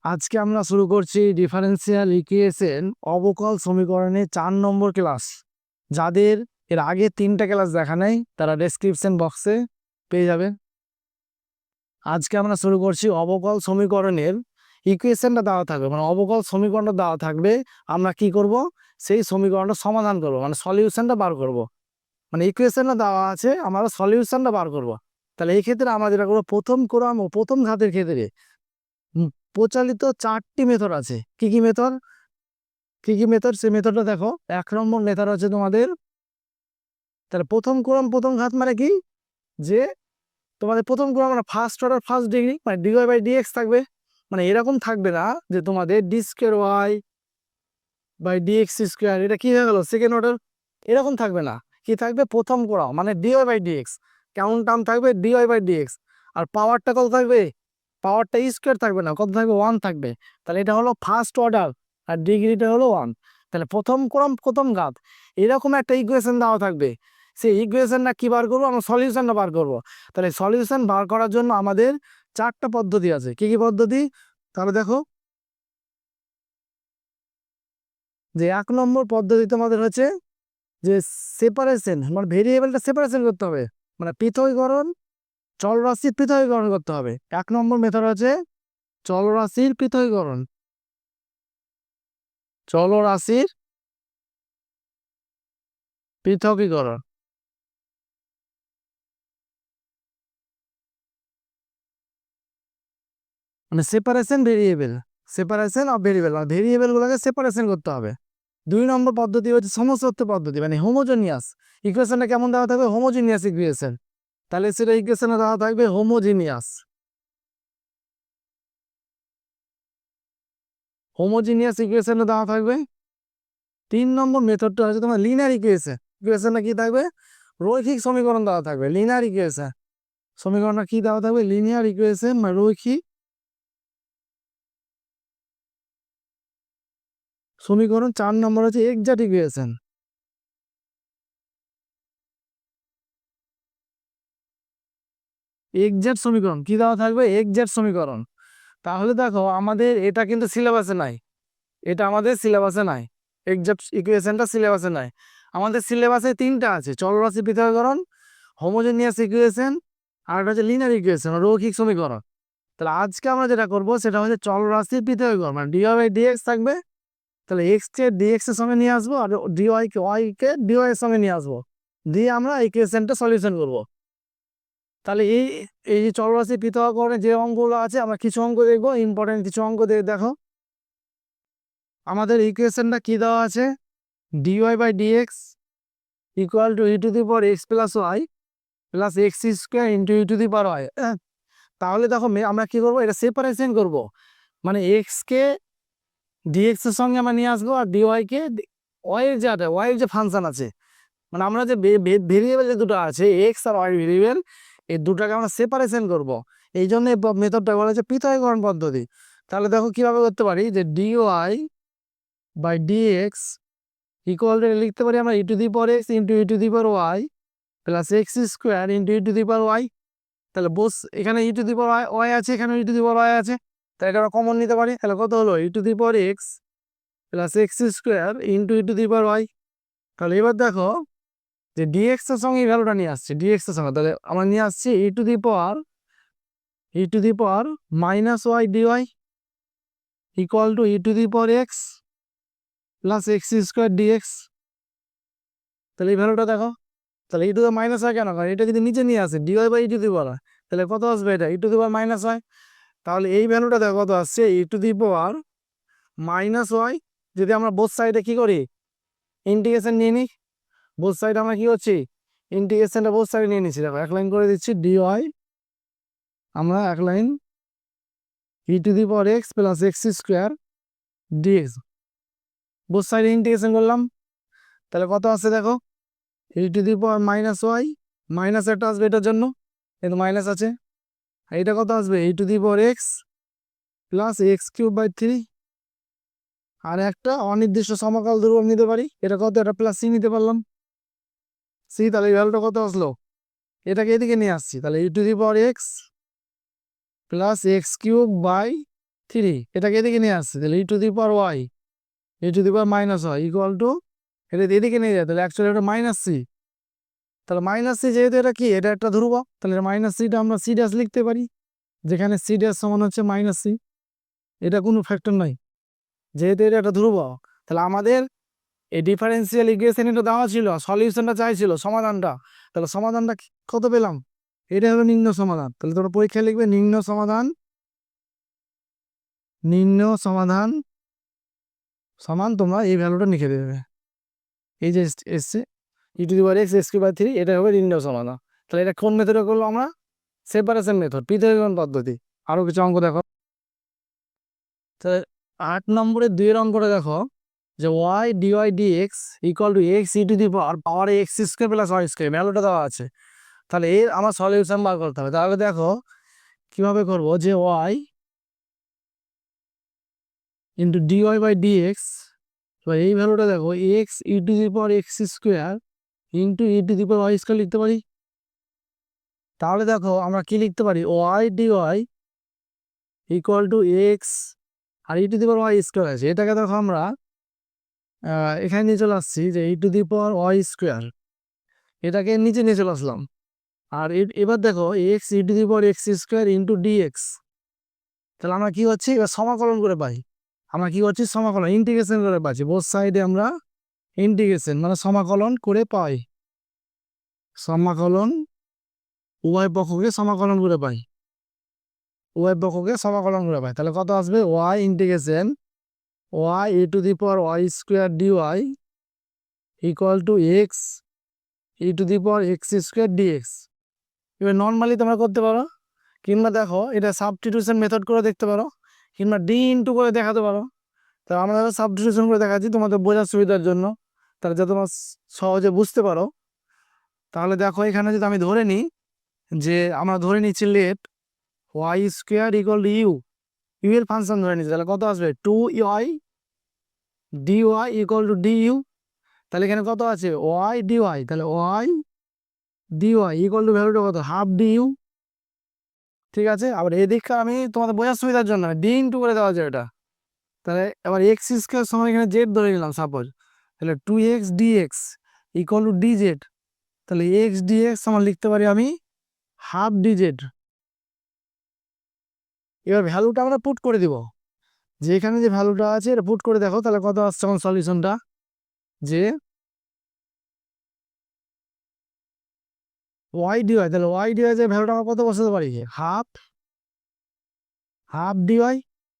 আজকে আমরা শুরু করছি ডিফারেন্সিয়াল ইকুয়েশন অবকল সমীকরণে 4 নম্বর ক্লাস। যাদের এর আগে 3টা ক্লাস দেখা নেই তারা ডেসক্রিপশন বক্সে পেয়ে যাবে। আজকে আমরা শুরু করছি অবকল সমীকরণের ইকুয়েশনটা দেওয়া থাকবে, মানে অবকল সমীকরণটা দেওয়া থাকবে। আমরা কি করব, সেই সমীকরণটা সমাধান করব, মানে সলিউশনটা বার করব। মানে ইকুয়েশনটা দেওয়া আছে, আমরা সলিউশনটা বার করব। তাহলে এই ক্ষেত্রে আমরা যেটা করবো, প্রথম ক্রম ও প্রথম ঘাতের ক্ষেত্রে প্রচলিত 4টি মেথড আছে। কি কি মেথড? সেই মেথডটা দেখো। 1 নম্বর মেথড হচ্ছে তোমাদের, তাহলে প্রথম ক্রম প্রথম ঘাত মানে কি, যে তোমাদের প্রথম ক্রম মানে ফার্স্ট অর্ডার ফার্স্ট ডিগ্রি, মানে ডিওয়াই বাই ডিএক্স থাকবে। মানে এরকম থাকবে না যে তোমাদের d square y by dx square, এটা কি হয়ে গেল সেকেন্ড অর্ডার, এরকম থাকবে না। কি থাকবে, প্রথম ক্রম মানে ডিওয়াই বাই ডিএক্স, কেমন টার্ম থাকবে ডিওয়াই বাই ডিএক্স। আর পাওয়ারটা কত থাকবে, পাওয়ারটা স্কোয়ার থাকবে না, কত থাকবে 1 থাকবে। তাহলে এটা হলো ফার্স্ট অর্ডার আর ডিগ্রিটা হলো 1। তাহলে প্রথম ক্রম প্রথম ঘাত এরকম একটা ইকুয়েশন দেওয়া থাকবে। সেই ইকুয়েশনটা কি বার করবো, আমরা সলিউশনটা বার করব। তাহলে সলিউশন বার করার জন্য আমাদের 4টা পদ্ধতি আছে। কি কি পদ্ধতি? তাহলে দেখো যে 1 নম্বর পদ্ধতি তোমাদের হচ্ছে যে সেপারেশন, মানে ভেরিয়েবলটা সেপারেশন করতে হবে, মানে পৃথকীকরণ, চলরাশির পৃথকীকরণ করতে হবে। 1 নম্বর মেথড হচ্ছে চলরাশির পৃথকীকরণ, চলরাশির পৃথকীকরণ। মানে separation variable, separation of variable, মানে ভেরিয়েবল গুলোকে সেপারেশন করতে হবে। 2 নম্বর পদ্ধতি হচ্ছে সমসত্ব পদ্ধতি, মানে হোমোজেনিয়াস ইকুয়েশনটা কেমন দেওয়া থাকবে, হোমোজেনিয়াস ইকুয়েশন। তাহলে সেটা ইকুয়েশনে দেওয়া থাকবে হোমোজেনিয়াস, হোমোজেনিয়াস ইকুয়েশনে দেওয়া থাকবে। 3 নম্বর মেথডটা হচ্ছে তোমার লিনিয়ার ইকুয়েশন। ইকুয়েশনটা কি থাকবে, রৈখিক সমীকরণ দেওয়া থাকবে। লিনিয়ার ইকুয়েশন সমীকরণটা কি দেওয়া থাকবে, লিনিয়ার ইকুয়েশন মানে রৈখিক সমীকরণ। 4 নম্বর হচ্ছে এক্সাক্ট ইকুয়েশন, এক্সাক্ট সমীকরণ কি দেওয়া থাকবে, এক্সাক্ট সমীকরণ। তাহলে দেখো আমাদের এটা কিন্তু সিলেবাসে নাই, এটা আমাদের সিলেবাসে নাই, এক্সাক্ট ইকুয়েশনটা সিলেবাসে নাই। আমাদের সিলেবাসে 3টা আছে, চলরাশি পৃথকীকরণ, হোমোজেনিয়াস ইকুয়েশন, আর একটা হচ্ছে লিনিয়ার ইকুয়েশন রৈখিক সমীকরণ। তাহলে আজকে আমরা যেটা করব সেটা হচ্ছে চলরাশির পৃথকীকরণ, মানে ডিওয়াই বাই ডিএক্স থাকবে। তাহলে এক্স কে ডিএক্স এর সঙ্গে নিয়ে আসবো, আর ডিওয়াই কে ওয়াই কে ডিওয়াই এর সঙ্গে নিয়ে আসবো, দিয়ে আমরা ইকুয়েশনটা সলিউশন করব। তাহলে এই এই যে চলরাশি পৃথকীকরণে যে অঙ্কগুলো আছে, আমরা কিছু অঙ্ক দেখবো, ইম্পর্টেন্ট কিছু অঙ্ক দেখো। আমাদের ইকুয়েশনটা কি দেওয়া আছে, dy by dx equal to e to the power x plus y plus x square into e to the power y. তাহলে দেখো আমরা কি করবো, এটা সেপারেশন করব, মানে এক্স কে ডিএক্স এর সঙ্গে আমরা নিয়ে আসবো, আর ডিওয়াই কে ওয়াই এর যে ফাংশন আছে, মানে আমরা যে ভেরিয়েবল যে দুটো আছে এক্স আর ওয়াই ভেরিয়েবল, এই দুটাকে আমরা সেপারেশন করব। এই জন্য এই মেথডটা বলা হচ্ছে পৃথকীকরণ পদ্ধতি। তাহলে দেখো কিভাবে করতে পারি, যে dy by dx equal to লিখতে পারি আমরা e to the power x into e to the power y plus x square into e to the power y. তাহলে বস এখানে ই টু দি পাওয়ার ওয়াই আছে, এখানে ই টু দি পাওয়ার ওয়াই আছে, তাহলে এটা আমরা কমন নিতে পারি। তাহলে কত হলো, e to the power x plus x square into e to the power y. তাহলে এবার দেখো যে ডিএক্স এর সঙ্গে এই ভ্যালুটা নিয়ে আসছে, ডিএক্স এর সঙ্গে, তাহলে আমরা নিয়ে আসছি e to the power minus y dy equal to e to the power x plus x square dx. তাহলে এই ভ্যালুটা দেখো, তাহলে ই টু দি মাইনাস হয় কেন, কারণ এটা যদি নিচে নিয়ে আসে dy by e to the power, তাহলে কত আসবে, এটা ই টু দি পাওয়ার মাইনাস হয়। তাহলে এই ভ্যালুটা দেখো কত আসছে, e to the power minus y. যদি আমরা বোথ সাইডে কি করি, ইন্টিগ্রেশন নিয়ে নিই, বোথ সাইড আমরা কি করছি, ইন্টিগ্রেশনটা বোথ সাইডে নিয়ে নিচ্ছি। দেখো এক লাইন করে দিচ্ছি, ডিওয়াই আমরা এক line e to the power x plus x square dx both সাইডে ইন্টিগ্রেশন করলাম। তাহলে কত আসছে দেখো, e to the power minus y, minus একটা আসবে এটার জন্য, কিন্তু মাইনাস আছে। আর এটা কত আসবে, e to the power x plus x cube by 3। আর একটা অনির্দিষ্ট সমকাল ধ্রুবক নিতে পারি, এটা কত, এটা প্লাস সি নিতে পারলাম, সি। তাহলে এই ভ্যালুটা কত আসলো, এটাকে এদিকে নিয়ে আসছি, তাহলে e to the power x plus x cube by 3, এটাকে এদিকে নিয়ে আসছে, তাহলে e to the power y e to the power minus y equal to, এটা এদিকে নিয়ে যায়, তাহলে অ্যাকচুয়ালি এটা মাইনাস সি। তাহলে মাইনাস সি যেহেতু এটা কি, এটা একটা ধ্রুবক, তাহলে মাইনাস সিটা আমরা সি ড্যাশ লিখতে পারি, যেখানে সি ড্যাশ সমান হচ্ছে মাইনাস সি। এটা কোনো ফ্যাক্টর নাই, যেহেতু এটা একটা ধ্রুবক। তাহলে আমাদের এই ডিফারেন্সিয়াল ইকুয়েশন এটা দেওয়া ছিল, সলিউশনটা চাইছিল, সমাধানটা। তাহলে সমাধানটা কত পেলাম? এটা হলো নিম্ন সমাধান। তাহলে তোমরা পরীক্ষায় লিখবে নিম্ন সমাধান, নিম্ন সমাধান সমান তোমরা এই ভ্যালুটা লিখে দেবে, এই যে এসছে e to the power x square by 3, এটা হবে নিম্ন সমাধান। তাহলে এটা কোন মেথডে করলো আমরা? সেপারেশন মেথড, পৃথকীকরণ পদ্ধতি। আরো কিছু অঙ্ক দেখো, তাহলে 8 নম্বরের 2 এর অঙ্কটা দেখো, যে y dy dx equal to x e to the power x square plus y square, ভ্যালুটা দেওয়া আছে। তাহলে এর আমার সলিউশন বার করতে হবে। তাহলে দেখো কিভাবে করব, যে y into dy by dx, এই ভ্যালুটা দেখো x e to the power x square into e to the power y square লিখতে পারি। তাহলে দেখো আমরা কি লিখতে পারি, y dy equal to x, আর e to the power y square আছে, এটাকে দেখো আমরা এখানে নিয়ে চলে আসছি, যে e to the power y square, এটাকে নিচে নিয়ে চলে আসলাম। আর এবার দেখো x e to the power x square into dx, তাহলে আমরা কি হচ্ছে এবার সমাকলন করে পাই, আমরা কি করছি সমাকলন ইন্টিগ্রেশন করে পাচ্ছি, বোথ সাইডে আমরা ইন্টিগ্রেশন মানে সমাকলন করে পাই, সমাকলন উভয় পক্ষকে সমাকলন করে পাই, উভয় পক্ষকে সমাকলন করে পাই। তাহলে কত আসবে, y integration y e to the power y square dy equal to x e to the power x square dx. এবার নর্মালি তোমরা করতে পারো, কিংবা দেখো এটা সাবস্টিটিউশন মেথড করে দেখতে পারো, কিংবা ডি ইন্টু করে দেখাতে পারো। তা আমরা সাবস্টিটিউশন করে দেখাচ্ছি তোমাদের বোঝার সুবিধার জন্য, তাহলে যাতে তোমরা সহজে বুঝতে পারো। তাহলে দেখো এখানে যদি আমি ধরে নিই, যে আমরা ধরে নিচ্ছি let y square equal to u, u এর ফাংশন ধরে নিচ্ছি, তাহলে কত আসবে 2y dy equal to du। তাহলে এখানে কত আছে ওয়াই ডিওয়াই, তাহলে ওয়াই ডিওয়াই ইকুয়াল টু ভ্যালুটা কত হাফ ডিউ। ঠিক আছে, আবার এদিকটা আমি তোমাদের বোঝার সুবিধার জন্য ডি ইন্টু করে দেওয়া যায় এটা। তাহলে এবার এক্স স্কোয়ার সময় এখানে জেড ধরে নিলাম সাপোজ, তাহলে 2x dx equal to dz, তাহলে এক্স ডিএক্স আমার লিখতে পারি আমি হাফ dz। এবার ভ্যালুটা আমরা পুট করে দিব, যে এখানে যে ভ্যালুটা আছে এটা পুট করে দেখো, তাহলে কত আসছে আমার সলিউশনটা, যে ওয়াই ডিওয়াই, তাহলে ওয়াই ডিওয়াই যে ভ্যালুটা আমরা কত বসাতে পারি, half half dy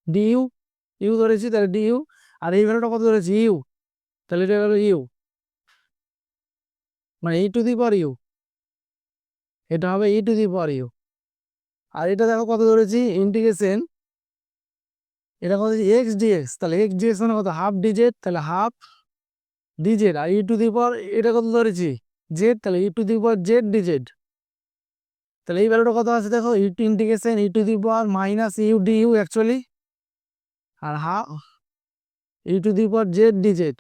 du, u ধরেছি তাহলে ডিইউ, আর এই ভ্যালুটা কত ধরেছি ইউ, তাহলে এটা হলো ইউ, মানে ই টু দি পাওয়ার ইউ, এটা হবে ই টু দি পাওয়ার ইউ। আর এটা দেখো কত ধরেছি ইন্টিগ্রেশন, এটা কত এক্স ডিএক্স, তাহলে এক্স ডিএক্স মানে কত হাফ ডিজেড, তাহলে হাফ ডিজেড, আর ই টু দি পাওয়ার এটা কত ধরেছি জেড, তাহলে e to the power z dz. তাহলে এই ভ্যালুটা কত আছে দেখো, e to integration e to the power minus u d u actually, আর half e to the power z dz,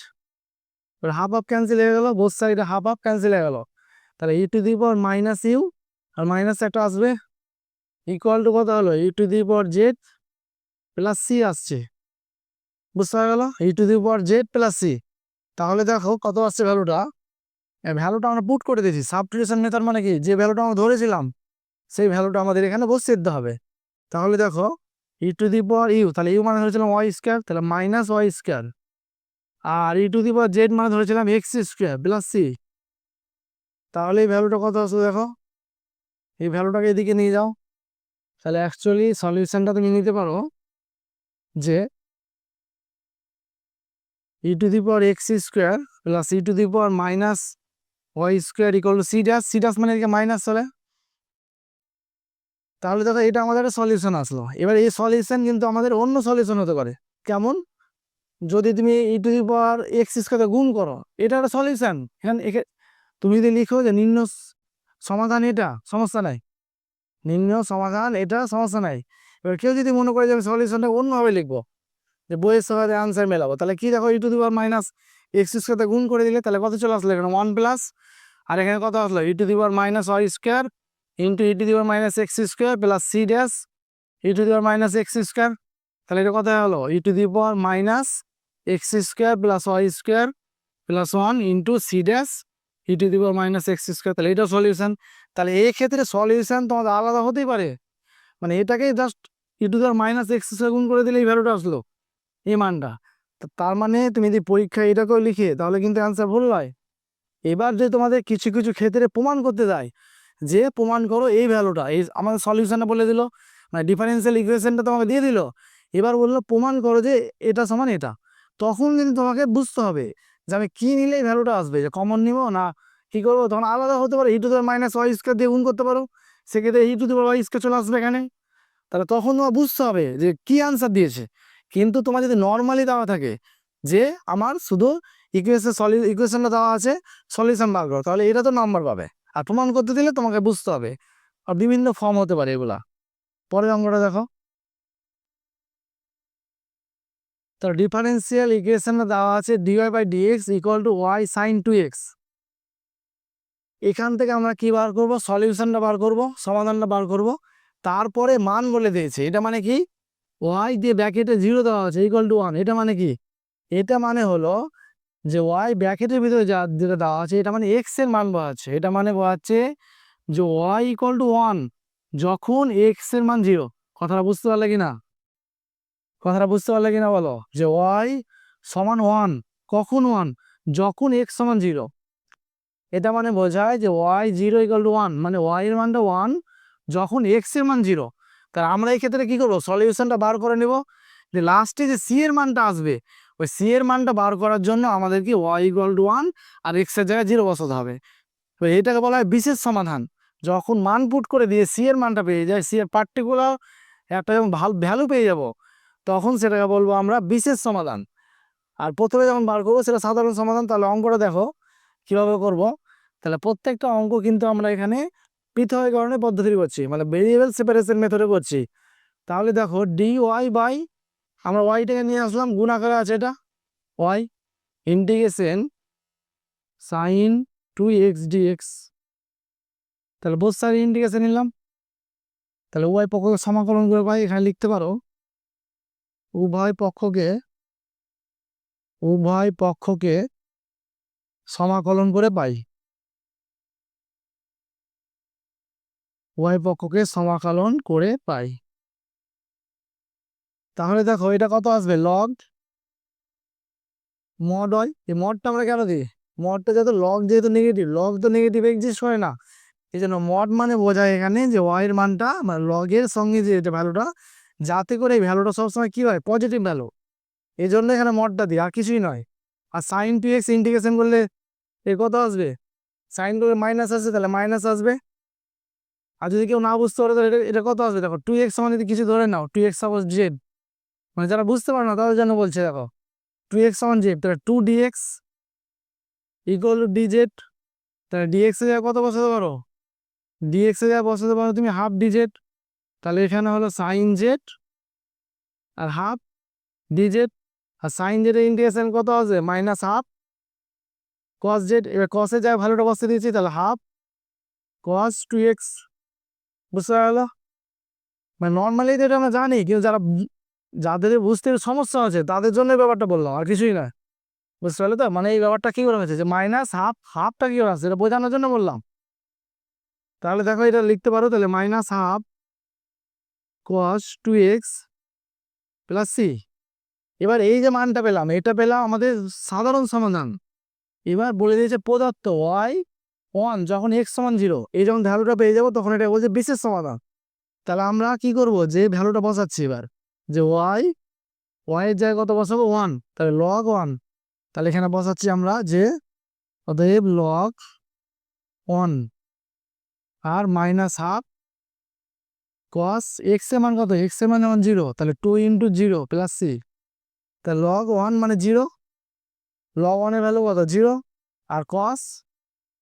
half half cancel হয়ে গেল, বোথ সাইডে হাফ হাফ ক্যান্সেল হয়ে গেল, তাহলে e to the power minus u, আর minus একটা আসবে, ইকুয়াল টু কত হলো e to the power z plus c আসছে, বুঝতে পারা গেল e to the power z plus c. তাহলে দেখো কত আসছে ভ্যালুটা, ভ্যালুটা আমরা পুট করে দিয়েছি, সাবস্টিটিউশন মেথড মানে কি, যে ভ্যালুটা আমরা ধরেছিলাম সেই ভ্যালুটা আমাদের এখানে বসিয়ে দিতে হবে। তাহলে দেখো e to the power u, তাহলে ইউ মানে ধরেছিলাম ওয়াই স্কোয়ার, তাহলে মাইনাস ওয়াই স্কোয়ার, আর e to the power z মানে ধরেছিলাম এক্স স্কোয়ার প্লাস সি। তাহলে এই ভ্যালুটা কত আসবে দেখো, এই ভ্যালুটাকে এদিকে নিয়ে যাও, তাহলে অ্যাকচুয়ালি সলিউশনটা তুমি নিতে পারো, যে e to the power x square plus e to the power minus y square equal to c dash, c dash মানে এদিকে মাইনাস চলে। তাহলে দেখো এটা আমাদের একটা সলিউশন আসলো। এবার এই সলিউশন কিন্তু আমাদের অন্য সলিউশন হতে পারে, কেমন, যদি তুমি ই টু দি পাওয়ার এক্স স্কোয়ারে গুণ করো, এটা একটা সলিউশন। এখানে তুমি যদি লিখো যে নিম্ন সমাধান এটা, সমস্যা নাই, নিম্ন সমাধান এটা সমস্যা নাই। এবার কেউ যদি মনে করে যে আমি সলিউশনটা অন্যভাবে লিখবো, যে বইয়ের সাথে আনসার মেলাবো, তাহলে কি দেখো e to the power minus x স্কোয়ারে গুণ করে দিলে তাহলে কত চলে আসলো এখানে 1 প্লাস, আর এখানে কত আসলো e to the power minus y square into e to the power minus x square plus c dash e to the power minus x square. তাহলে এটা কথা হলো e to the power minus x square plus y square plus 1 into c dash e to the power minus x square. তাহলে এটা solution. তাহলে এই ক্ষেত্রে solution তোমাদের আলাদা হতেই পারে, মানে এটাকে just E to the power minus x square গুণ করে দিলে এই ভ্যালুটা আসলো, এই মানটা। তার মানে তুমি যদি পরীক্ষায় এটাকেও লিখে তাহলে কিন্তু অ্যান্সার ভুল হয়। এবার যে তোমাদের কিছু কিছু ক্ষেত্রে প্রমাণ করতে দেয় যে প্রমাণ করো এই ভ্যালুটা, এই আমাদের সলিউশনটা বলে দিল, মানে ডিফারেন্সিয়াল ইকুয়েশনটা তোমাকে দিয়ে দিল, এবার বললো প্রমাণ করো যে এটা সমান এটা। তখন কিন্তু তোমাকে বুঝতে হবে যে আমি কী নিলে এই ভ্যালুটা আসবে, যে কমন নিবো না কী করবো। তখন আলাদা হতে পারে, e to the power minus y square দিয়ে গুণ করতে পারো, সেক্ষেত্রে e to the power y square চলে আসবে এখানে। তাহলে তখন তোমার বুঝতে হবে যে কি আনসার দিয়েছে। কিন্তু তোমার যদি নর্মালি দেওয়া থাকে যে আমার শুধু ইকুয়েশনটা দেওয়া আছে, সলিউশন বার করো, তাহলে এটা তো নাম্বার পাবে। আর প্রমাণ করতে দিলে তোমাকে বুঝতে হবে, আর বিভিন্ন ফর্ম হতে পারে এগুলা। পরের অঙ্কটা দেখো। তো ডিফারেন্সিয়াল ইকুয়েশনটা দেওয়া আছে dy by dx equal to y sine 2x। এখান থেকে আমরা কি বার করব, সলিউশনটা বার করব, সমাধানটা বার করব। তারপরে মান বলে দিয়েছে, এটা মানে কি ওয়াই দিয়ে ব্র্যাকেটে 0 দেওয়া আছে ইকুয়াল টু 1। এটা মানে কি, এটা মানে হলো যে ওয়াই ব্র্যাকেটের ভিতরে যেটা দেওয়া আছে এটা মানে এক্স এর মান বোঝাচ্ছে। এটা মানে বোঝাচ্ছে যে ওয়াই ইকুয়াল টু 1 যখন এক্স এর মান 0। কথাটা বুঝতে পারলে কিনা, কথাটা বুঝতে পারলে কিনা বলো, যে ওয়াই সমান 1 কখন 1, যখন এক্স সমান 0। এটা মানে বোঝায় যে ওয়াই 0 ইকুয়াল টু 1, মানে ওয়াই এর মানটা 1 যখন এক্স এর মান 0। তাহলে আমরা এই ক্ষেত্রে কি করবো, সলিউশনটা বার করে নেব, যে লাস্টে যে সি এর মানটা আসবে ওই সি এর মানটা বার করার জন্য আমাদের কি ওয়াই ইকুয়াল টু 1 আর এক্স এর জায়গায় 0 বসাতে হবে। তো এটাকে বলা হয় বিশেষ সমাধান। যখন মান পুট করে দিয়ে সি এর মানটা পেয়ে যায়, সি এর পার্টিকুলার একটা যখন ভ্যালু পেয়ে যাব, তখন সেটাকে বলবো আমরা বিশেষ সমাধান। আর প্রথমে যখন বার করবো সেটা সাধারণ সমাধান। তাহলে অঙ্কটা দেখো কিভাবে করব। তাহলে প্রত্যেকটা অঙ্ক কিন্তু আমরা এখানে পৃথকীকরণের পদ্ধতি করছি, মানে ভেরিয়েবল সেপারেশন মেথডে করছি। তাহলে দেখো ডি ওয়াই বাই, আমরা ওয়াইটাকে নিয়ে আসলাম, গুণ আকারে আছে এটা y, integration sine 2x dx। তাহলে বোথ সাইড ইন্টিগ্রেশন নিলাম। তাহলে উভয় পক্ষকে সমাকলন করে পাই, এখানে লিখতে পারো উভয় পক্ষকে সমাকলন করে পাই, উভয় পক্ষকে সমাকলন করে পাই। তাহলে দেখো এটা কত আসবে, লগ মড হয়। এই মডটা আমরা কেন দিই, মডটা যেহেতু লগ, যেহেতু নেগেটিভ, লগ তো নেগেটিভ এক্সিস্ট করে না, এই জন্য মড মানে বোঝায় এখানে যে ওয়াই এর মানটা মানে লগের সঙ্গে যে এটা ভ্যালুটা, যাতে করে এই ভ্যালুটা সবসময় কি হয়, পজিটিভ ভ্যালু, এই জন্য এখানে মডটা দিই, আর কিছুই নয়। আর সাইন 2x ইন্টিগ্রেশন করলে এর কত আসবে, সাইন করে মাইনাস আসবে, তাহলে মাইনাস আসবে। আর যদি কেউ না বুঝতে পারে তাহলে এটা কত আসবে, দেখো 2x সমান যদি কিছু ধরে নাও, 2x সাপোজ জেড, মানে যারা বুঝতে পারে না তাদের জন্য বলছে, দেখো 2x সমান জেড, তাহলে 2dx ইকুয়াল টু dz। তাহলে dx এর জায়গায় কত বসাতে পারো, dx এর জায়গায় বসাতে পারো তুমি হাফ dz। তাহলে এখানে হলো সাইন জেড আর হাফ dz। আর সাইন জেডের ইন্টিগ্রেশন কত আসবে, মাইনাস হাফ কস জেড। এবার কসের জায়গায় ভ্যালুটা বসতে দিয়েছি, তাহলে হাফ কস 2x। বুঝতে পারলো, মানে নর্মালি তো এটা আমরা জানি, কিন্তু যাদের বুঝতে সমস্যা আছে তাদের জন্য এই ব্যাপারটা বললাম, আর কিছুই না। বুঝতে পারলে তো, মানে এই ব্যাপারটা কি করে হয়েছে, যে মাইনাস হাফটা কি করে আসছে এটা বোঝানোর জন্য বললাম। তাহলে দেখো এটা লিখতে পারো, তাহলে minus half cos 2x plus c. এবার এই যে মানটা পেলাম, এটা পেলাম আমাদের সাধারণ সমাধান। এবার বলে দিয়েছে প্রদত্ত ওয়াই 1 যখন এক্স সমান 0, এই যখন ভ্যালুটা পেয়ে যাবো তখন এটা বলছে বিশেষ সমাধান। তাহলে আমরা কি করব, যে ভ্যালুটা বসাচ্ছি এবার, যে ওয়াই এর জায়গায় কত বসাবো 1, তাহলে লগ 1। তাহলে এখানে বসাচ্ছি আমরা যে অতএব লগ 1 আর মাইনাস হাফ কস এক্স এর মান কত, এক্স এর মান যেমন 0, তাহলে 2 ইন্টু 0 প্লাস সি। তাহলে লগ 1 মানে 0, লগ 1 এর ভ্যালু কত 0, আর কস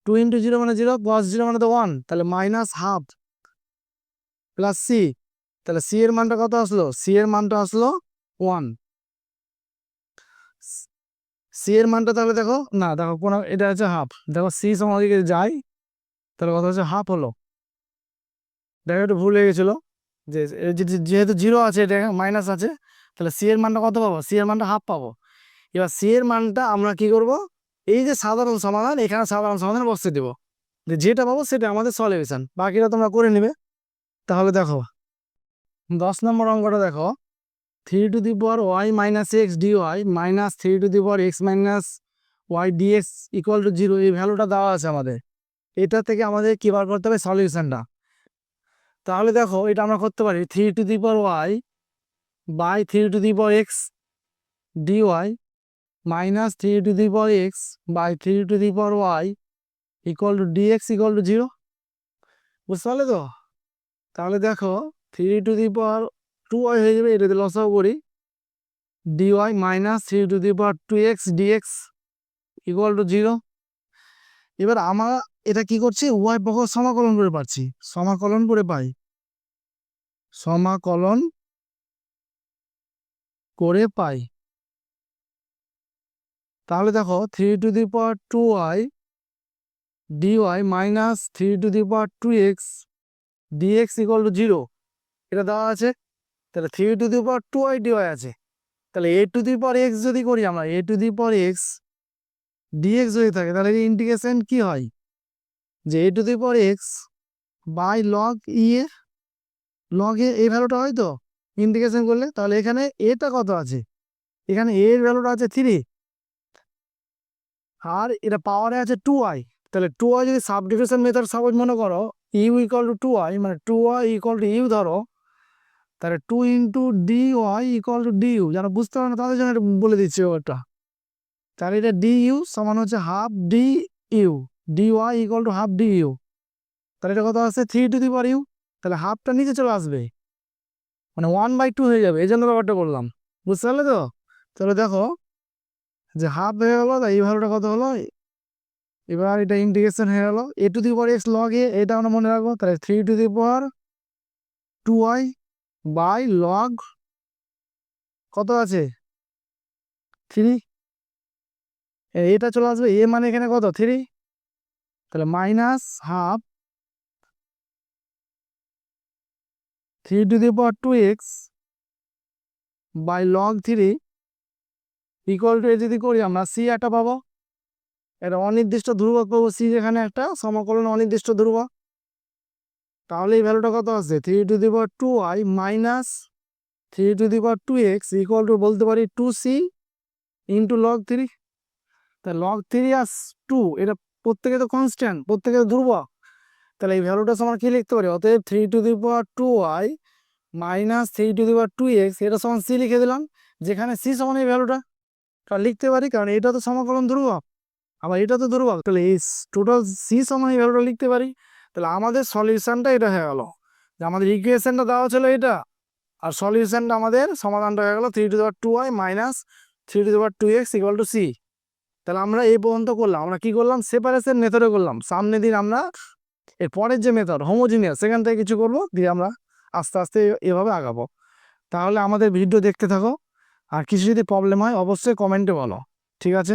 2 ইন্টু 0 মানে 0, কস 0 মানে তো 1, তাহলে মাইনাস হাফ প্লাস সি। তাহলে সি এর মানটা কত আসলো, সি এর মানটা আসলো 1। সি এর মানটা তাহলে দেখো না, দেখো কোন এটা হচ্ছে হাফ, দেখো সি সমান দিকে যাই, তাহলে কত হচ্ছে হাফ হলো। দেখো একটু ভুল হয়ে গেছিলো, যে যেহেতু 0 আছে এটা মাইনাস আছে, তাহলে সি এর মানটা কত পাবো? সি এর মানটা হাফ পাবো। এবার সি এর মানটা আমরা কি করব, এই যে সাধারণ সমাধান, এখানে সাধারণ সমাধান বসিয়ে দেবো, যেটা পাবো সেটা আমাদের সলিউশন, বাকিটা তোমরা করে নিবে। তাহলে দেখো 10 নম্বর অঙ্কটা দেখো, 3 to the power y minus x dy minus 3 to the power x minus y dx equal to 0, এই ভ্যালুটা দেওয়া আছে আমাদের। এটা থেকে আমাদের কি বার করতে হবে? সলিউশনটা। তাহলে দেখো এটা আমরা করতে পারি 3 to the power y by 3 to the power x dy minus 3 to the power x by 3 to the power y equal to dx equal to 0। বুঝতে পারলে তো? তাহলে দেখো 3 টু দি পাওয়ার 2y হয়ে যাবে, এটা দিয়ে লসাগু করি, dy minus 3 to the power 2x dx equal to 0। এবার আমরা এটা কি করছি? উভয় পক্ষ সমাকলন করে পাচ্ছি, সমাকলন করে পাই, সমাকলন করে পাই। তাহলে দেখো 3 to the power 2y dy minus 3 to the power 2x dx equal to 0, এটা দেওয়া আছে। তাহলে 3 to the power 2y dy আছে, তাহলে a to the power x যদি করি আমরা, a to the power x dx যদি থাকে, তাহলে ইন্টিগ্রেশন কি হয়? যে a to the power x by log e a, log a এই ভ্যালুটা হয় তো ইন্টিগ্রেশন করলে। তাহলে এখানে এটা কত আছে? এখানে a এর ভ্যালুটা আছে 3, আর এটা পাওয়ারে আছে 2y। তাহলে 2y যদি সাবডিভিশন মেথড সাপোজ মনে করো ইউ ইকুয়াল টু 2y, মানে 2y ইকুয়াল টু ইউ ধরো, তাহলে 2 into d y equal to d u. যারা বুঝতে পারে না তাদের জন্য এটা বলে দিচ্ছি ব্যাপারটা। তাহলে এটা ডি ইউ সমান হচ্ছে half d u, d y equal to half d u. তাহলে এটা কত আসছে? 3 টু দি পাওয়ার ইউ। তাহলে হাফটা নিচে চলে আসবে, মানে 1/2 হয়ে যাবে, এই জন্য ব্যাপারটা বললাম। বুঝতে পারলে তো? তাহলে দেখো যে হাফ হয়ে গেলো, তাই এই ভ্যালুটা কত হলো? এবার এটা ইন্টিগ্রেশন হয়ে গেল a to the power x log a, এটা আমরা মনে রাখবো। তাহলে 3 to the power 2y by log কত আছে? 3, এটা চলে আসবে, এ মানে এখানে কত? 3। তাহলে minus half 3 to the power 2x by log 3 equal to, এ যদি করি আমরা সি একটা পাবো, এটা অনির্দিষ্ট ধ্রুবক পাবো সি, যেখানে একটা সমাকলন অনির্দিষ্ট ধ্রুবক। তাহলে এই ভ্যালুটা কত আছে? 3 to the power 2y minus 3 to the power 2x equal two বলতে পারি 2c ইন্টু লগ 3। তা লগ 3 আর 2 এটা প্রত্যেকে তো কনস্ট্যান্ট, প্রত্যেকে ধ্রুবক। তাহলে এই ভ্যালুটা আমরা কি লিখতে পারি? অতএব 3 to the power 2y minus 3 to the power 2x, এটা সমান সি লিখে দিলাম, যেখানে সি সমান এই ভ্যালুটা লিখতে পারি, কারণ এটা তো সমাকলন ধ্রুবক, আবার এটা তো ধ্রুবক। তাহলে এই টোটাল সি সমান এই ভ্যালুটা লিখতে পারি। তাহলে আমাদের সলিউশনটা এটা হয়ে গেল, যে আমাদের ইকুয়েশনটা দেওয়া ছিল এটা, আর সলিউশনটা আমাদের সমাধানটা হয়ে গেল 3 to the power 2y minus 3 to the power 2x equal to c. তাহলে আমরা এই পর্যন্ত করলাম, আমরা কি করলাম? সেপারেশন মেথডে করলাম। সামনে দিন আমরা এর পরের যে মেথড হোমোজিনিয়াস, সেখান থেকে কিছু করবো, দিয়ে আমরা আস্তে আস্তে এভাবে আগাবো। তাহলে আমাদের ভিডিও দেখতে থাকো, আর কিছু যদি প্রবলেম হয় অবশ্যই কমেন্টে বলো, ঠিক আছে?